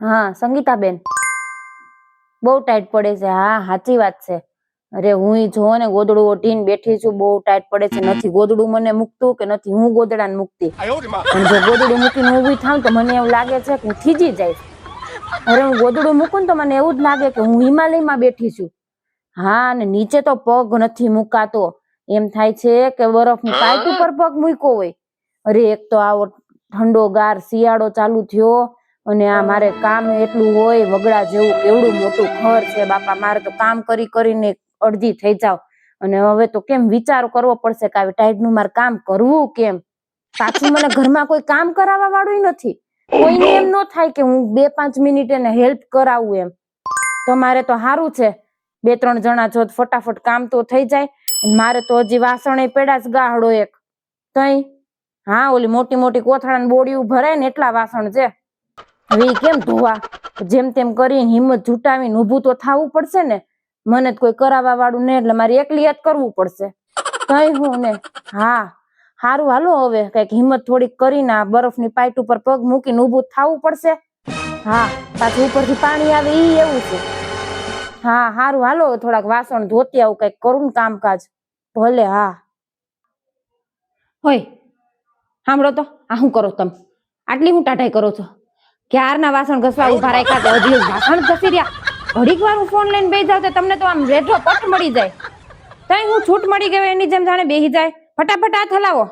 હા સંગીતાબેન, બહુ ટાઈટ પડે છે. હા સાચી વાત છે. અરે હું જો ને ગોદડું ઓઢીને બેઠી છું, બહુ ટાઈટ પડે છે. નથી ગોદડું મને મૂકતું કે નથી હું ગોદડાને મૂકતી. અને જો ગોદડું મૂકીને ઊભી થાવ તો મને એવું લાગે છે કે હું થીજી જઈશ. અરે હું ગોદડું મૂકું ને તો મને એવું જ લાગે કે હું હિમાલયમાં બેઠી છું. હા, અને નીચે તો પગ નથી મુકાતો, એમ થાય છે કે બરફની પાઇપ ઉપર પગ મૂક્યો હોય. અરે એક તો આવો ઠંડો ગાર શિયાળો ચાલુ થયો અને આ મારે કામ એટલું હોય, વગડા જેવું કેવડું મોટું ઘર છે બાપા, મારે તો કામ કરી કરીને અડધી થઈ જાવ. અને હવે તો કેમ વિચાર કરવો પડશે કે આવી ટાઈટનું મારે કામ કરવું કેમ. પાછું મને ઘરમાં કોઈ કામ કરાવવા વાળું નથી. કોઈને એમ ન થાય કે હું 2-5 મિનિટ એને હેલ્પ કરાવું એમ. તમારે તો સારું છે, 2-3 જણા જો ફટાફટ કામ તો થઈ જાય. મારે તો હજી વાસણે પડ્યા જ ગાહડો એક તઈ. હા ઓલી મોટી મોટી કોથળાની બોડીયું ભરાય ને એટલા વાસણ છે. હવે કેમ ધોવા? જેમ તેમ કરીને હિંમત જુટાવીને ઊભું તો થવું પડશે ને. મને કોઈ કરાવવા વાળું નહીં એટલે મારે એકલી જ કરવું પડશે. તઈ હું ને હા હારું હાલો હવે કઈક હિંમત થોડીક કરીને આ બરફની પાઇટ ઉપર પગ મૂકીને ઊભું થવું પડશે. હા પાછું ઉપરથી પાણી આવે ઈ એવું છે. હા હારું હાલો થોડાક વાસણ ધોતી આવું, કઈક કરું ને કામકાજ. ભલે હા. હોય સાંભળો તો, આ શું કરો તમે? આટલી હું ટાટાઈ કરો છો? ક્યારના વાસણ ઘસવા ઉભા રાખ્યા, હજી વાસણ ઘસી રહ્યા. ઘડીક વાર હું ફોન લઈને બેસી જાવ તો તમને તો આમ રેઠો પટ મળી જાય. તઈ હું છૂટ મળી ગયો એની જેમ જાણે બેસી જાય. ફટાફટ હાથ હલાવો.